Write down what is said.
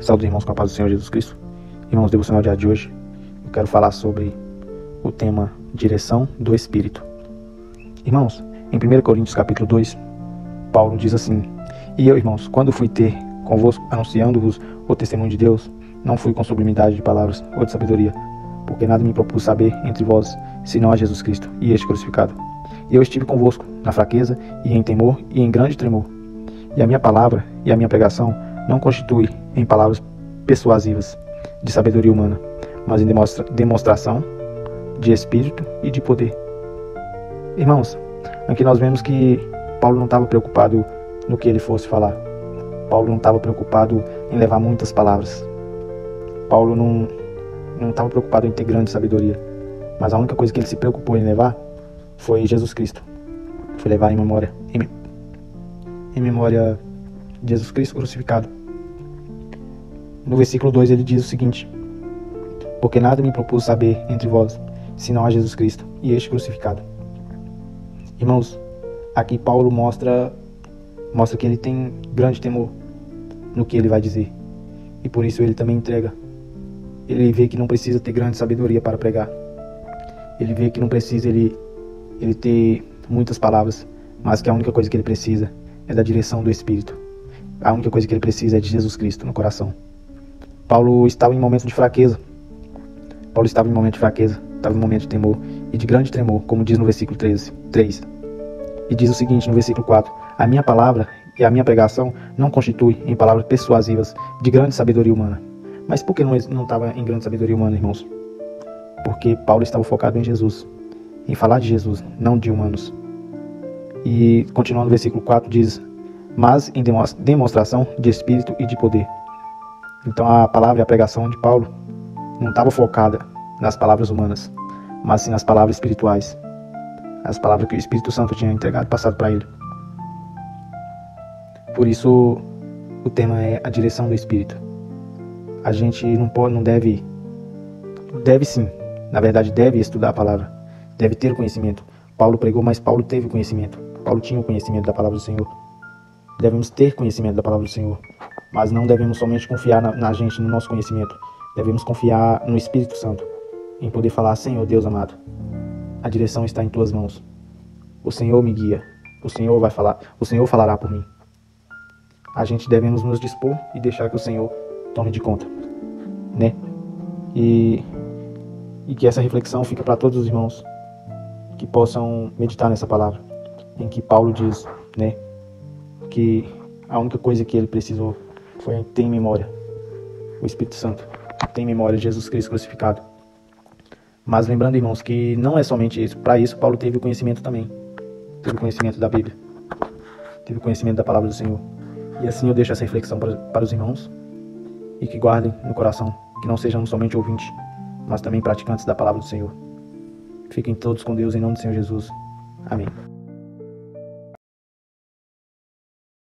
Saúde, irmãos, com a paz do Senhor Jesus Cristo. Irmãos, devocional dia de hoje, eu quero falar sobre o tema direção do Espírito. Irmãos, em 1 Coríntios capítulo 2, Paulo diz assim: E eu, irmãos, quando fui ter convosco, anunciando-vos o testemunho de Deus, não fui com sublimidade de palavras ou de sabedoria, porque nada me propus saber entre vós, senão a Jesus Cristo e este crucificado. E eu estive convosco na fraqueza e em temor e em grande tremor. E a minha palavra e a minha pregação não constitui em palavras persuasivas de sabedoria humana, mas em demonstração de espírito e de poder. Irmãos, aqui nós vemos que Paulo não estava preocupado no que ele fosse falar. Paulo não estava preocupado em levar muitas palavras. Paulo não estava preocupado em ter grande sabedoria. Mas a única coisa que ele se preocupou em levar foi Jesus Cristo. Foi levar em memória de Jesus Cristo crucificado. No versículo 2 ele diz o seguinte: Porque nada me propus saber entre vós, senão a Jesus Cristo e este crucificado. Irmãos, aqui Paulo mostra que ele tem grande temor no que ele vai dizer. E por isso ele também entrega. Ele vê que não precisa ter grande sabedoria para pregar. Ele vê que não precisa ele ter muitas palavras, mas que a única coisa que ele precisa é da direção do Espírito. A única coisa que ele precisa é de Jesus Cristo no coração. Paulo estava em momento de fraqueza. Estava em momento de temor e de grande tremor, como diz no versículo 3. E diz o seguinte no versículo 4: A minha palavra e a minha pregação não constitui em palavras persuasivas de grande sabedoria humana. Mas por que não estava em grande sabedoria humana, irmãos? Porque Paulo estava focado em Jesus, em falar de Jesus, não de humanos. E continuando no versículo 4 diz: Mas em demonstração de espírito e de poder. Então a palavra e a pregação de Paulo não estava focada nas palavras humanas, mas sim nas palavras espirituais, as palavras que o Espírito Santo tinha entregado, passado para ele. Por isso o tema é a direção do Espírito. A gente não deve sim, na verdade deve estudar a palavra, deve ter conhecimento. Paulo pregou, mas Paulo teve conhecimento. Paulo tinha o conhecimento da palavra do Senhor. Devemos ter conhecimento da palavra do Senhor, mas não devemos somente confiar na gente, no nosso conhecimento. Devemos confiar no Espírito Santo, em poder falar: Senhor Deus amado, a direção está em tuas mãos. O Senhor me guia, o Senhor vai falar, o Senhor falará por mim. A gente devemos nos dispor e deixar que o Senhor tome de conta, né? E que essa reflexão fique para todos os irmãos que possam meditar nessa palavra, em que Paulo diz, né, que a única coisa que ele precisou foi ter em memória o Espírito Santo, ter em memória Jesus Cristo crucificado. Mas lembrando, irmãos, que não é somente isso. Para isso, Paulo teve o conhecimento também. Teve o conhecimento da Bíblia. Teve o conhecimento da palavra do Senhor. E assim eu deixo essa reflexão para os irmãos, e que guardem no coração, que não sejamos somente ouvintes, mas também praticantes da palavra do Senhor. Fiquem todos com Deus em nome do Senhor Jesus. Amém.